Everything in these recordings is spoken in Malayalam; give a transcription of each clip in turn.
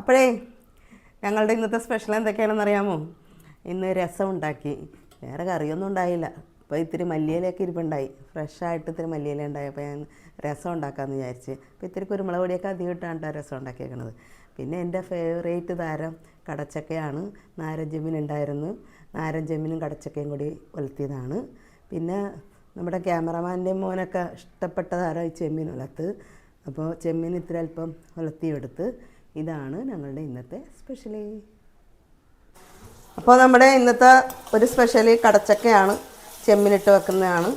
അപ്പോഴേ ഞങ്ങളുടെ ഇന്നത്തെ സ്പെഷ്യൽ എന്തൊക്കെയാണെന്ന് അറിയാമോ? ഇന്ന് രസം ഉണ്ടാക്കി. വേറെ കറിയൊന്നും ഉണ്ടായില്ല. അപ്പോൾ ഇത്തിരി മല്ലിയിലൊക്കെ ഇരിപ്പുണ്ടായി. ഫ്രഷായിട്ട് ഇത്തിരി മല്ലിയില ഉണ്ടായി. അപ്പോൾ ഞാൻ രസം ഉണ്ടാക്കാമെന്ന് വിചാരിച്ച്. അപ്പോൾ ഇത്തിരി കുരുമുളക് പൊടിയൊക്കെ അധികം ഇട്ടാണ് രസം ഉണ്ടാക്കിയേക്കണത്. പിന്നെ എൻ്റെ ഫേവറേറ്റ് താരം കടച്ചക്കയാണ്. നാരഞ്ചെമ്മീൻ ഉണ്ടായിരുന്നു. നാരഞ്ചെമ്മീനും കടച്ചക്കയും കൂടി ഒലത്തിയതാണ്. പിന്നെ നമ്മുടെ ക്യാമറമാൻ്റെ മോനൊക്കെ ഇഷ്ടപ്പെട്ട താരം ഈ ചെമ്മീൻ ഉലത്ത്. അപ്പോൾ ചെമ്മീൻ ഇത്തിരി അല്പം ഉലത്തിയെടുത്ത്. ഇതാണ് ഞങ്ങളുടെ ഇന്നത്തെ സ്പെഷ്യലി. അപ്പോൾ നമ്മുടെ ഇന്നത്തെ ഒരു സ്പെഷ്യലി കടച്ചക്കയാണ്, ചെമ്മീനിട്ട് വെക്കുന്നതാണ്.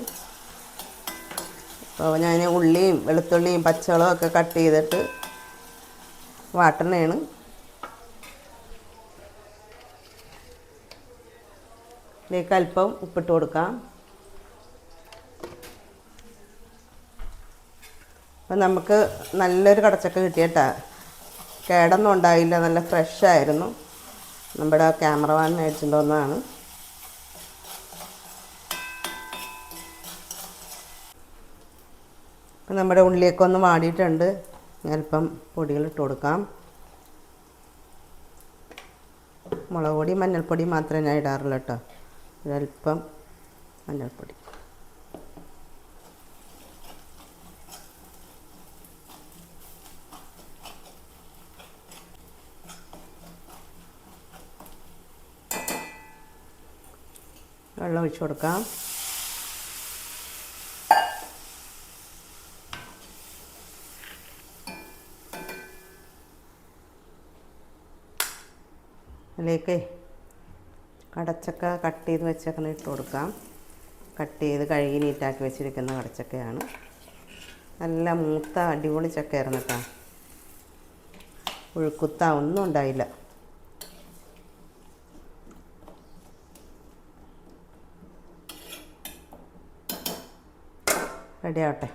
അപ്പോൾ ഞാൻ ഉള്ളിയും വെളുത്തുള്ളിയും പച്ചമുളകും ഒക്കെ കട്ട് ചെയ്തിട്ട് വാട്ടണയാണ്. ഇതിലേക്ക് അല്പം ഉപ്പിട്ട് കൊടുക്കാം. അപ്പം നമുക്ക് നല്ലൊരു കടച്ചക്ക കിട്ടിയിട്ടാ, കേടൊന്നും ഉണ്ടായില്ല, നല്ല ഫ്രഷായിരുന്നു. നമ്മുടെ ക്യാമറമാൻ മേടിച്ചിട്ട് വന്നതാണ്. അപ്പം നമ്മുടെ ഉള്ളിയൊക്കെ ഒന്ന് വാടിയിട്ടുണ്ട്. അല്പം പൊടികളിട്ട് കൊടുക്കാം. മുളക് പൊടി മഞ്ഞൾപ്പൊടി മാത്രമേ ഞാൻ ഇടാറുള്ളൂ കേട്ടോ. ഒരല്പം മഞ്ഞൾപ്പൊടി. വെള്ളം ഒഴിച്ച് കൊടുക്കാം. അതിലേക്ക് കടച്ചക്ക കട്ട് ചെയ്ത് വെച്ചേക്കുന്ന ഇട്ട് കൊടുക്കാം. കട്ട് ചെയ്ത് കഴുകി നീറ്റാക്കി വെച്ചിരിക്കുന്ന കടച്ചക്കയാണ്. നല്ല മൂത്ത അടിപൊളി ചക്കയായിരുന്നു കേട്ടോ. ഉഴുക്കുത്ത ഒന്നും ഉണ്ടായില്ല. റെഡി ആവട്ടെ.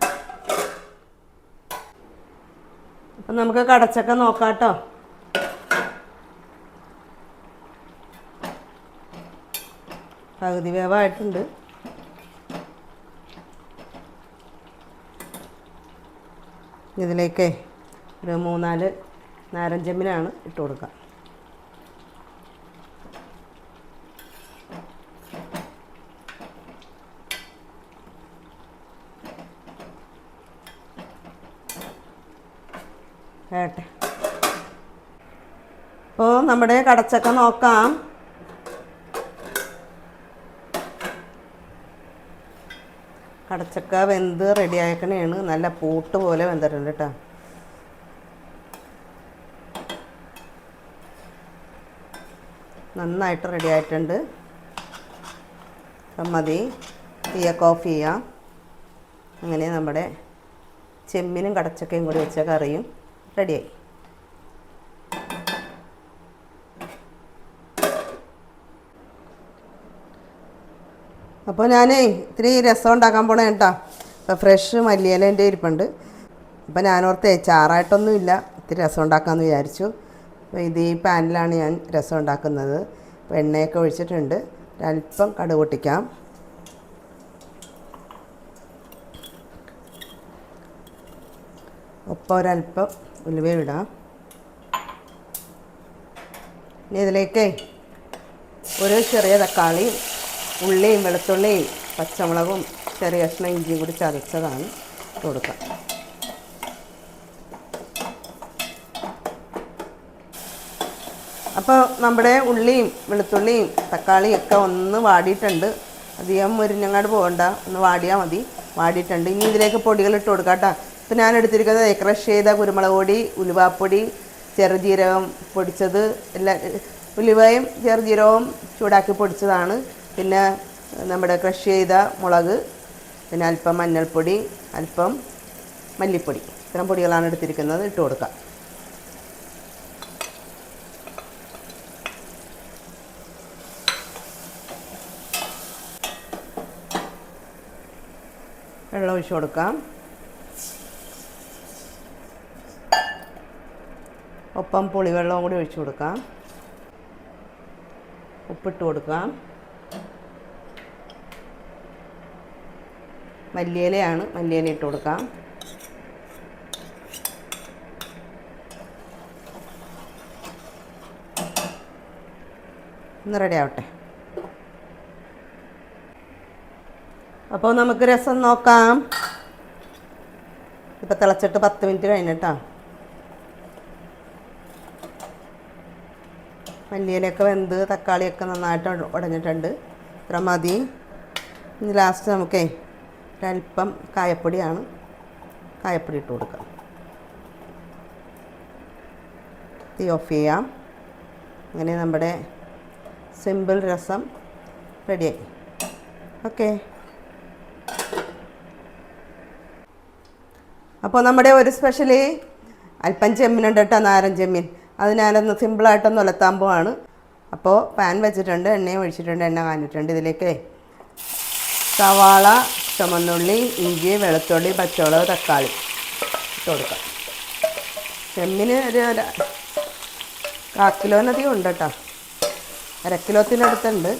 അപ്പം നമുക്ക് കടച്ചക്ക നോക്കാം കേട്ടോ. പകുതി വേവായിട്ടുണ്ട്. ഇതിലേക്ക് ഒരു 3-4 നാരഞ്ചെമ്മീനാണ് ഇട്ട് കൊടുക്കുക. കേട്ടെ. അപ്പോൾ നമ്മുടെ കടച്ചക്ക നോക്കാം. കടച്ചക്ക വെന്ത് റെഡി ആക്കണേണ്. നല്ല പൂട്ട് പോലെ വെന്തിട്ടുണ്ട് കേട്ടോ. നന്നായിട്ട് റെഡി ആയിട്ടുണ്ട്. അപ്പം മതി, തീയൊക്കെ ഓഫ് ചെയ്യാം. അങ്ങനെ നമ്മുടെ ചെമ്മീനും കടച്ചക്കയും കൂടി വെച്ച കറിയും റെഡിയായി. അപ്പോൾ ഞാൻ ഇത്തിരി രസം ഉണ്ടാക്കാൻ പോണേ കേട്ടോ. അപ്പോൾ ഫ്രഷ് മല്ലിയിലേൻ്റെ ഇരിപ്പുണ്ട്. അപ്പോൾ ഞാനോർത്തേ ചാറായിട്ടൊന്നും ഇല്ല, ഇത്തിരി രസം ഉണ്ടാക്കാമെന്ന് വിചാരിച്ചു. അപ്പോൾ ഇത് ഈ പാനിലാണ് ഞാൻ രസം ഉണ്ടാക്കുന്നത്. അപ്പോൾ എണ്ണയൊക്കെ ഒഴിച്ചിട്ടുണ്ട്. ഒരല്പം കടുക് പൊട്ടിക്കാം. ഒപ്പം ഒരല്പം ഉലുവയും ഇടാം. ഇനി ഇതിലേക്ക് ഒരു ചെറിയ തക്കാളി, ഉള്ളിയും വെളുത്തുള്ളിയും പച്ചമുളകും ചെറിയ കഷ്ണം ഇഞ്ചിയും കൂടി ചതച്ചതാണ് ഇട്ട് കൊടുക്കാം. അപ്പോൾ നമ്മുടെ ഉള്ളിയും വെളുത്തുള്ളിയും തക്കാളിയും ഒക്കെ ഒന്ന് വാടിയിട്ടുണ്ട്. അധികം മുരിഞ്ഞങ്ങാട് പോകണ്ട, ഒന്ന് വാടിയാൽ മതി. വാടിയിട്ടുണ്ട്. ഇനി ഇതിലേക്ക് പൊടികൾ ഇട്ട് കൊടുക്കാം കേട്ടോ. ഇപ്പോൾ ഞാൻ എടുത്തിരിക്കുന്നത് ക്രഷ് ചെയ്ത കുരുമുളക് പൊടി, ഉലുവാപ്പൊടി, ചെറുജീരകം പൊടിച്ചത്, എല്ലാ ഉലുവയും ചെറുജീരകവും ചൂടാക്കി പൊടിച്ചതാണ്. പിന്നെ നമ്മുടെ ക്രഷ് ചെയ്ത മുളക്, പിന്നെ അല്പം മഞ്ഞൾപ്പൊടി, അല്പം മല്ലിപ്പൊടി, ഇത്തരം പൊടികളാണ് എടുത്തിരിക്കുന്നത്. ഇട്ട് കൊടുക്കാം. വെള്ളം ഒഴിച്ച് കൊടുക്കാം. ഒപ്പം പുളിവെള്ളവും കൂടി ഒഴിച്ച് കൊടുക്കാം. ഉപ്പിട്ട് കൊടുക്കാം. മല്ലിയിലയാണ്, മല്ലിയില ഇട്ട് കൊടുക്കാം. ഒന്ന് റെഡി ആവട്ടെ. അപ്പോൾ നമുക്ക് രസം നോക്കാം. ഇപ്പോൾ തിളച്ചിട്ട് 10 മിനിറ്റ് കഴിഞ്ഞിട്ടാ. മല്ലിയിലൊക്കെ വെന്ത് തക്കാളിയൊക്കെ നന്നായിട്ട് ഉടഞ്ഞിട്ടുണ്ട്. ഇത്ര മതി. ഇനി ലാസ്റ്റ് നമുക്കേ ഒരല്പം കായപ്പൊടിയാണ്, കായപ്പൊടി ഇട്ട് കൊടുക്കാം. തീ ഓഫ് ചെയ്യാം. അങ്ങനെ നമ്മുടെ സിമ്പിൾ രസം റെഡിയായി. ഓക്കെ. അപ്പോൾ നമ്മുടെ ഒരു സ്പെഷ്യലി അല്പം ചെമ്മീനുണ്ട് കേട്ടോ, നാരൻ ചെമ്മീൻ. അത് ഞാനൊന്ന് സിമ്പിളായിട്ടൊന്ന് ഉലത്താൻ പോവാണ്. അപ്പോൾ പാൻ വെച്ചിട്ടുണ്ട്, എണ്ണയും ഒഴിച്ചിട്ടുണ്ട്, എണ്ണ കാഞ്ഞിട്ടുണ്ട്. ഇതിലേക്ക് സവാള, ചുമന്നുള്ളി, ഇഞ്ചി, വെളുത്തുള്ളി, പച്ചമുളക്, തക്കാളി ഇട്ട് കൊടുക്കാം. ചെമ്മീന് ഒരു 1/4 കിലോനധികം ഉണ്ട് കേട്ടോ, 1/2 കിലോത്തിനടുത്തുണ്ട്.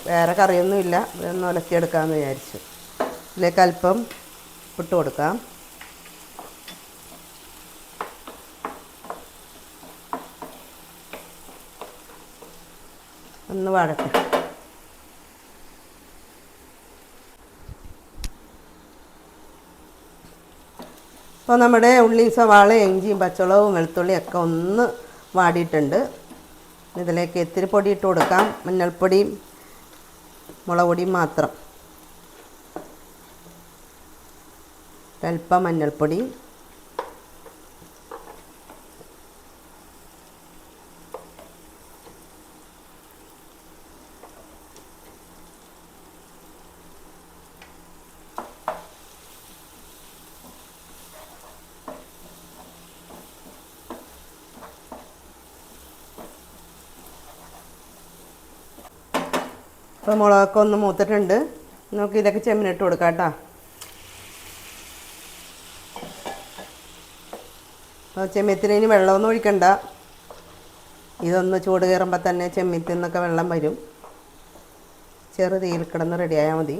വേറെ കറിയൊന്നുമില്ല, ഇതൊന്ന് ഉലത്തിയെടുക്കാമെന്ന് വിചാരിച്ചു. ഇതിലേക്ക് അല്പം ഇട്ട് കൊടുക്കാം. ഒന്ന് വാടട്ടെ. അപ്പോൾ നമ്മുടെ ഉള്ളി, സവാള, ഇഞ്ചിയും പച്ചമുളകും വെളുത്തുള്ളിയൊക്കെ ഒന്ന് വാടിയിട്ടുണ്ട്. ഇതിലേക്ക് ഇത്തിരി പൊടി ഇട്ട് കൊടുക്കാം. മഞ്ഞൾപ്പൊടിയും മുളക് പൊടിയും മാത്രം. അല്പം മഞ്ഞൾപ്പൊടി, ഇപ്പോൾ മുളകൊക്കെ ഒന്ന് മൂത്തിട്ടുണ്ട്. നമുക്ക് ഇതൊക്കെ ചെമ്മീനിട്ട് കൊടുക്കാം കേട്ടോ. അപ്പോൾ ചെമ്മീത്തിന് ഇനി വെള്ളമൊന്നും ഒഴിക്കണ്ട. ഇതൊന്ന് ചൂട് കയറുമ്പോൾ തന്നെ ചെമ്മീത്തിൽ നിന്നൊക്കെ വെള്ളം വരും. ചെറു തീയിൽ കിടന്ന് റെഡിയായാൽ മതി.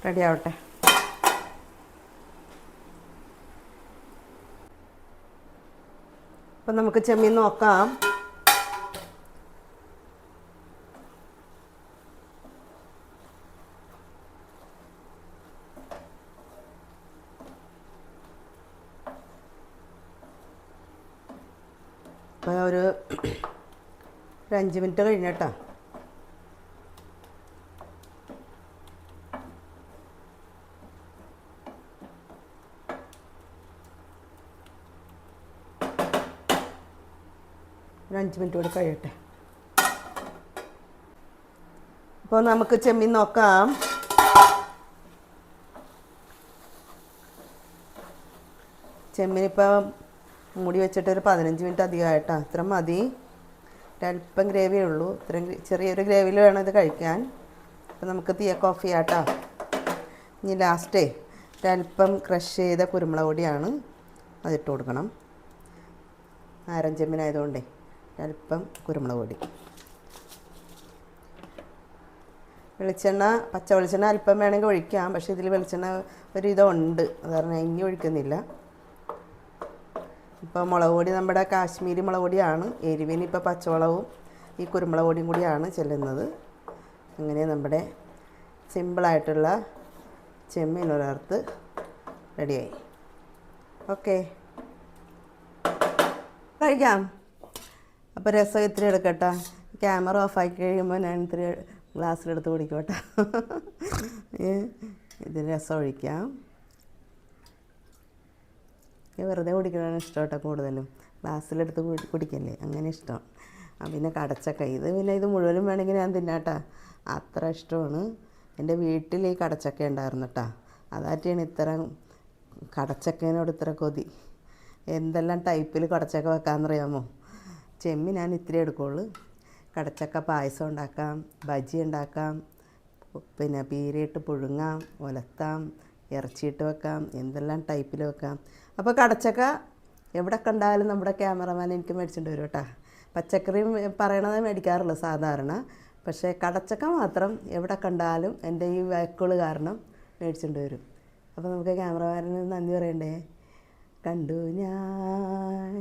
റെഡി ആവട്ടെ. അപ്പം നമുക്ക് ചെമ്മീൻ നോക്കാം. ഇപ്പോൾ ഒരു 5 മിനിറ്റ് കഴിഞ്ഞിട്ടാ. ഒരു 5 മിനിറ്റ് കൂടി കഴിയട്ടെ. അപ്പോൾ നമുക്ക് ചെമ്മീൻ നോക്കാം. ചെമ്മീൻ ഇപ്പം മൂടി വെച്ചിട്ട് ഒരു 15 മിനിറ്റ് അധികമായിട്ടാ. ഇത്ര മതി. ഒരല്പം ഗ്രേവിയേ ഉള്ളൂ. ഇത്രയും ചെറിയൊരു ഗ്രേവിയിൽ വേണം ഇത് കഴിക്കാൻ. അപ്പോൾ നമുക്ക് തീയൊക്കെ ഓഫ് ചെയ്യാം കേട്ടോ. ഇനി ലാസ്റ്റേ ഒരല്പം ക്രഷ് ചെയ്ത കുരുമുളക് പൊടിയാണ്, അതിട്ട് കൊടുക്കണം. നാരൻ ചെമ്മീനായതുകൊണ്ടേ അല്പം കുരുമുളക് പൊടി. വെളിച്ചെണ്ണ, പച്ച വെളിച്ചെണ്ണ അല്പം വേണമെങ്കിൽ ഒഴിക്കാം. പക്ഷേ ഇതിൽ വെളിച്ചെണ്ണ ഒരു ഇതുണ്ട്, അത് കാരണം ഇനി ഒഴിക്കുന്നില്ല. ഇപ്പോൾ മുളക് പൊടി നമ്മുടെ കാശ്മീരി മുളക് പൊടിയാണ്. എരിവിന് ഇപ്പോൾ പച്ചമുളകും ഈ കുരുമുളക് പൊടിയും കൂടിയാണ് ചെല്ലുന്നത്. അങ്ങനെ നമ്മുടെ സിമ്പിളായിട്ടുള്ള ചെമ്മീൻ ഉലർത്ത് റെഡിയായി. ഓക്കെ, കഴിക്കാം. അപ്പോൾ രസം ഇത്തിരി എടുക്കട്ടെ. ക്യാമറ ഓഫാക്കി കഴിയുമ്പോൾ ഞാൻ ഇത്തിരി ഗ്ലാസ്സിലെടുത്ത് കുടിക്കട്ടെ. ഇതിൽ രസം ഒഴിക്കാം. വെറുതെ കുടിക്കണതാണ് ഇഷ്ടം കേട്ടോ. കൂടുതലും ഗ്ലാസ്സിലെടുത്ത് കുടിക്കല്ലേ, അങ്ങനെ ഇഷ്ടം. പിന്നെ കടച്ചക്ക, ഇത് മുഴുവനും വേണമെങ്കിൽ ഞാൻ തിന്നാട്ടാ, അത്ര ഇഷ്ടമാണ്. എൻ്റെ വീട്ടിൽ ഈ കടച്ചക്ക ഉണ്ടായിരുന്നു കേട്ടോ. അതായിട്ടാണ് ഇത്ര കടച്ചക്കേനോട് ഇത്ര കൊതി. എന്തെല്ലാം ടൈപ്പിൽ കടച്ചക്ക വെക്കാമെന്നറിയാമോ? ചെമ്മീൻ ഞാൻ ഇത്തിരി എടുക്കുള്ളൂ. കടച്ചക്ക പായസം ഉണ്ടാക്കാം, ബജി ഉണ്ടാക്കാം, പിന്നെ പീരയിട്ട് പുഴുങ്ങാം, ഉലത്താം, ഇറച്ചിയിട്ട് വെക്കാം, എന്തെല്ലാം ടൈപ്പിൽ വെക്കാം. അപ്പോൾ കടച്ചക്ക എവിടെ കണ്ടാലും നമ്മുടെ ക്യാമറമാൻ എനിക്ക് മേടിച്ചിട്ട് വരും കേട്ടോ. പച്ചക്കറി പറയണത് മേടിക്കാറുള്ളൂ സാധാരണ, പക്ഷേ കടച്ചക്ക മാത്രം എവിടെ കണ്ടാലും എൻ്റെ ഈ വാക്കുകൾ കാരണം മേടിച്ചിട്ട് വരും. അപ്പോൾ നമുക്ക് ക്യാമറമാനിന് നന്ദി പറയണ്ടേ. കണ്ടു ഞാൻ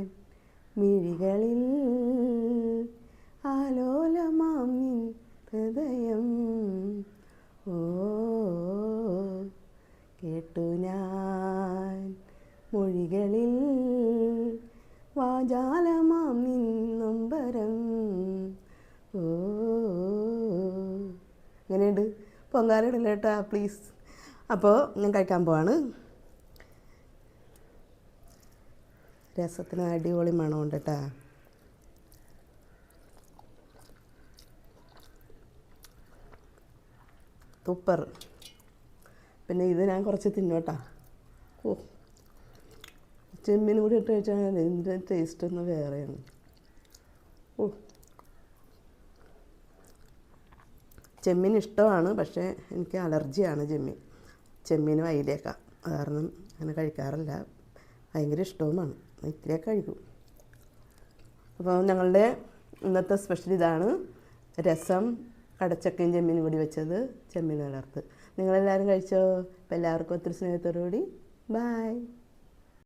മിഴികളിൽ ആലോലമാം നിൻ ഹൃദയം, ഓ കേട്ടു ഞാൻ മൊഴികളിൽ വാചാലമാം നിൻ നൊമ്പരം, ഓ അങ്ങനെയുണ്ട്. പൊങ്കാലിടില്ല കേട്ടോ പ്ലീസ്. അപ്പോൾ ഞാൻ കഴിക്കാൻ പോവാണ്. രസത്തിന് അടിപൊളി മണമുണ്ട് കേട്ടോ. സൂപ്പർ. പിന്നെ ഇത് ഞാൻ കുറച്ച് തിന്നോട്ടാ. ഓ, ചെമ്മീനും കൂടി ഇട്ട് കഴിച്ചാൽ ഇതിൻ്റെ ടേസ്റ്റ് ഒന്ന് വേറെയാണ്. ഓ, ചെമ്മീൻ ഇഷ്ടമാണ്, പക്ഷേ എനിക്ക് അലർജിയാണ് ചെമ്മീനും അയിലയൊക്കെ, കാരണം അങ്ങനെ കഴിക്കാറില്ല. ഭയങ്കര ഇഷ്ടവുമാണ്, ഇത്തിരിയൊക്കെ കഴിക്കും. അപ്പോൾ ഞങ്ങളുടെ ഇന്നത്തെ സ്പെഷ്യൽ ഇതാണ്. രസം, കടച്ചക്കയും ചെമ്മീനും കൂടി വെച്ചത്, ചെമ്മീൻ വളർത്ത്. നിങ്ങളെല്ലാവരും കഴിച്ചോ? അപ്പോൾ എല്ലാവർക്കും ഒത്തിരി സ്നേഹത്തോടുകൂടി ബൈ.